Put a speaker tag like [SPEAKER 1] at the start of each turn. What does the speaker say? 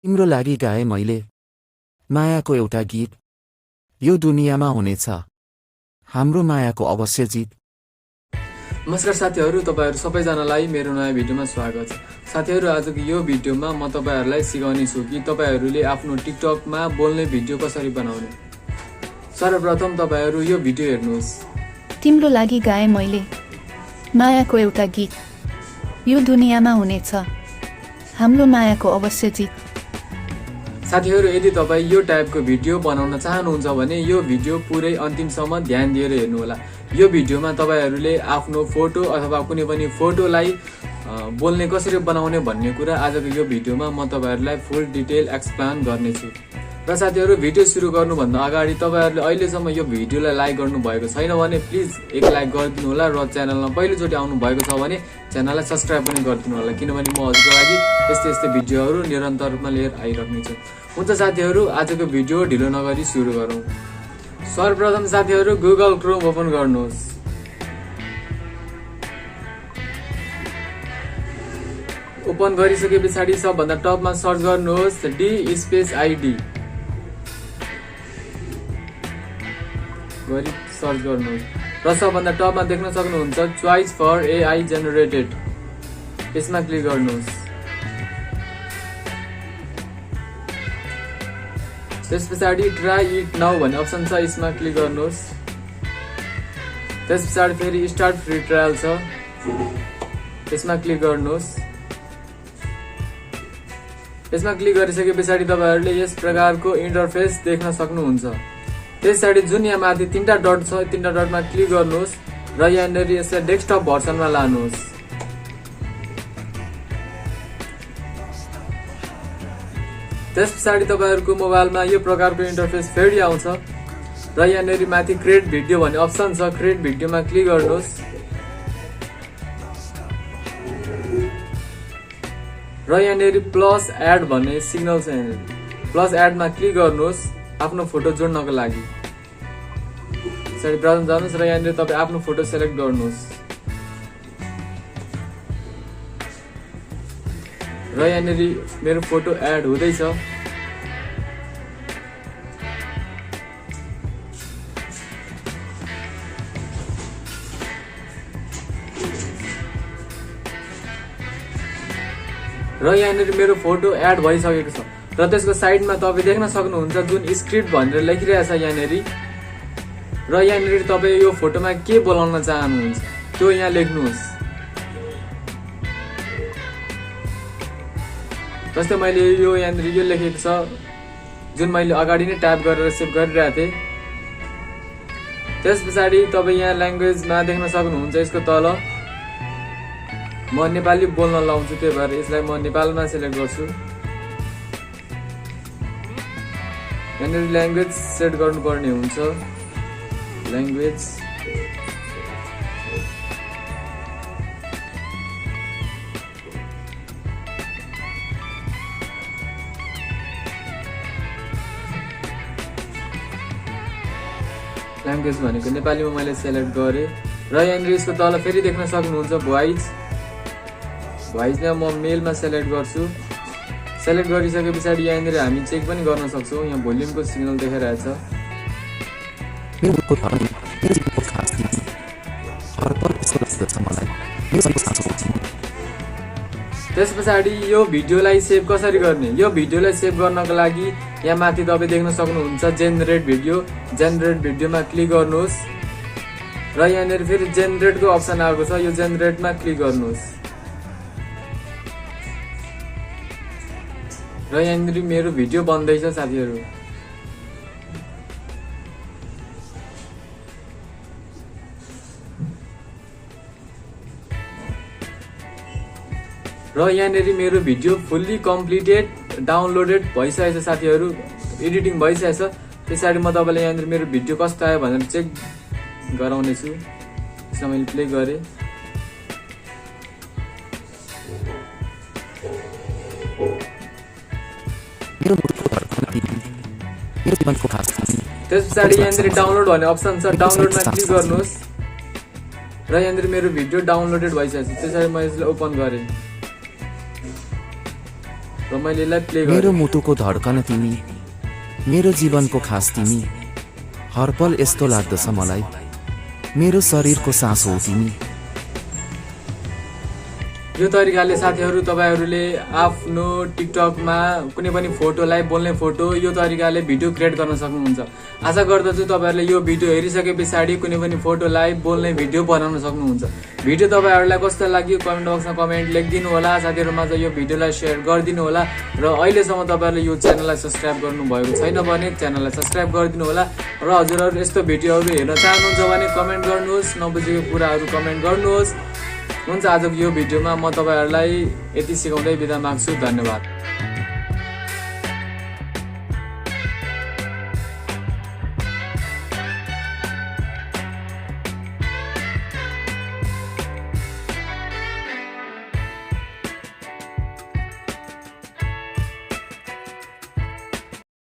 [SPEAKER 1] तिम्रो लागि गाए मैले मायाको एउटा गीत। यो दुनियाँमा हुनेछ हाम्रो मायाको अवश्य जित।
[SPEAKER 2] नमस्कार साथीहरू, तपाईहरू सबैजनालाई मेरो नयाँ भिडियोमा स्वागत छ। साथीहरू, आजको यो भिडियोमा म तपाईहरूलाई सिकाउने छु कि तपाईहरूले आफ्नो टिकटकमा बोल्ने भिडियो कसरी बनाउने। सर्वप्रथम तपाईहरू यो भिडियो हेर्नुहोस्।
[SPEAKER 3] तिम्रो लागि गाए मैले मायाको एउटा गीत। यो दुनियाँमा हुनेछ हाम्रो मायाको अवश्य जित।
[SPEAKER 2] साथीहरू, यदि तपाईँ यो टाइपको भिडियो बनाउन चाहनुहुन्छ भने यो भिडियो पुरै अन्तिमसम्म ध्यान दिएर हेर्नुहोला। यो भिडियोमा तपाईहरूले आफ्नो फोटो अथवा कुनै पनि फोटोलाई बोल्ने कसरी बनाउने भन्ने कुरा आजको यो भिडियोमा म तपाईहरूलाई फुल डिटेल एक्सप्लेन गर्नेछु। र साथीहरू, भिडियो सुरु गर्नुभन्दा अगाडि तपाईहरूले अहिलेसम्म यो भिडियोलाई लाइक गर्नुभएको छैन भने प्लिज एक लाइक गरिदिनु होला र च्यानलमा पहिलोचोटि आउनु भएको छ भने च्यानललाई सब्सक्राइब पनि गरिदिनु होला, किनभने म हजुरको लागि यस्तै यस्तै भिडियोहरू निरन्तर रूपमा लिएर आइराख्नेछु। हुन्छ साथीहरू, आजको भिडियो ढिलो नगरी सुरु गरौँ। सर्वप्रथम साथीहरू गुगल क्रोम ओपन गर्नुहोस्। ओपन गरिसके पछाडि सबभन्दा टपमा सर्च गर्नुहोस् D-ID गरी सर्च गर्नुहोस् र सबभन्दा टपमा देख्न सक्नुहुन्छ चोइस फर AI जेनेरेटेड, यसमा क्लिक गर्नुहोस्। त्यस पछाडि ट्राई इट नाउ भन्ने अप्सन छ, यसमा क्लिक गर्नुहोस्। त्यस पछाडि फेरि स्टार्ट फ्री ट्रायल छ, यसमा क्लिक गर्नुहोस्। यसमा क्लिक गरिसके पछाडि तपाईहरूले यस प्रकारको इन्टरफेस देख्न सक्नुहुन्छ। त्यस पछाडि जुन यहाँ माथि तीनटा डट छ, तीनटा डटमा क्लिक गर्नुहोस् र यहाँनिर यसलाई डेस्कटप भर्सनमा लानुहोस्। त्यस पछाडि तपाईहरूको मोबाइलमा यो प्रकारको इन्टरफेस फेरि आउँछ र यहाँनिर माथि क्रिएट भिडियो भन्ने अप्सन छ, क्रिएट भिडियोमा क्लिक गर्नुहोस् र यहाँनिर प्लस एड भन्ने सिग्नल छ, यहाँनिर प्लस एडमा क्लिक गर्नुहोस् आफ्नो फोटो जोड्नको लागि। त्यसरी ब्राउजरमा जानुहोस् र यहाँनिर तपाईँ आफ्नो फोटो सेलेक्ट गर्नुहोस् र यहाँनिर मेरो फोटो एड हुँदैछ। र यहाँनिर मेरो फोटो एड भइसकेको छ र त्यसको साइडमा तपाईँ देख्न सक्नुहुन्छ जुन स्क्रिप्ट भनेर लेखिरहेछ यहाँनिर र यहाँनिर तपाईँ यो फोटोमा के बोलाउन चाहनुहुन्छ त्यो यहाँ लेख्नुहोस्। जस्तै मैले यो यहाँनिर यो लेखेको छ जुन मैले अगाडि नै टाइप गरेर सेभ गरिरहेको थिएँ। त्यस पछाडि तपाईँ यहाँ ल्याङ्ग्वेजमा देख्न सक्नुहुन्छ यसको तल म नेपाली बोल्न लाउँछु, त्यही भएर यसलाई म नेपालमा सेलेक्ट गर्छु। यहाँनिर ल्याङ्ग्वेज सेट गर्नुपर्ने हुन्छ, ल्याङ्ग्वेज भनेको नेपालीमा मैले सेलेक्ट गरेँ र यहाँनिर यसको तल फेरि देख्न सक्नुहुन्छ भोइसमा म मेलमा सेलेक्ट गर्छु। सेलेक्ट गरिसके पछाडि यहाँनिर हामी चेक पनि गर्न सक्छौँ, यहाँ भोल्युमको सिग्नल देखाइरहेछ। त्यस पछाडि यो भिडियोलाई सेभ कसरी गर्ने, यो भिडियोलाई सेभ गर्नको लागि यहाँ माथि तपाईँ देख्न सक्नुहुन्छ जेनेरेट भिडियोमा क्लिक गर्नुहोस् र यहाँनिर फेरि जेनेरेटको अप्सन आएको छ, यो जेनेरेटमा क्लिक गर्नुहोस् र यहाँनिर मेरो भिडियो बन्दैछ साथीहरू। र यहाँनिर मेरो भिडियो फुल्ली कम्प्लिटेड डाउनलोडेड भइसकेछ साथीहरू, एडिटिङ भइसकेछ। त्यसरी म तपाईँलाई यहाँनिर मेरो भिडियो कस्तो आयो भनेर चेक गराउने छु। यसमा मैले प्ले गरेँ। त्यस पछाडि यहाँनिर डाउनलोड भन्ने अप्सन छ, डाउनलोडमा क्लिक गर्नुहोस् र यहाँनिर मेरो भिडियो डाउनलोडेड भइसकेछ। त्यसरी म यसलाई ओपन गरेँ। र मैले यसलाई प्ले
[SPEAKER 1] मेरो
[SPEAKER 2] गरेँ।
[SPEAKER 1] मुटुको धड्कन तिमी, मेरो जीवनको खास तिमी, हर पल यस्तो लाग्दछ मलाई मेरो शरीरको सास हो तिमी।
[SPEAKER 2] यो तरिकाले साथीहरू तपाईहरूले आफ्नो टिकटकमा कुनै पनि फोटोलाई बोल्ने फोटो यो तरिकाले भिडियो क्रिएट गर्न सक्नुहुन्छ। आशा गर्दछु तपाईहरूले यो भिडियो हेरिसके पछाडि कुनै पनि फोटोलाई बोल्ने भिडियो बनाउन सक्नुहुन्छ। भिडियो तपाईहरूलाई कस्तो लाग्यो कमेन्ट बक्समा कमेन्ट लेखिदिनु होला। साथीहरूमा चाहिँ यो भिडियोलाई सेयर गरिदिनु होला र अहिलेसम्म तपाईँहरूले यो च्यानललाई सब्सक्राइब गर्नुभएको छैन भने च्यानललाई सब्सक्राइब गरिदिनु होला र हजुरहरू यस्तो भिडियोहरू हेर्न चाहनुहुन्छ भने कमेन्ट गर्नुहोस्, नबुझेको कुराहरू कमेन्ट गर्नुहोस्। हुन्छ, आजको यो भिडियोमा म तपाईहरूलाई यति सिकाउँदै बिदा माग्छु। धन्यवाद।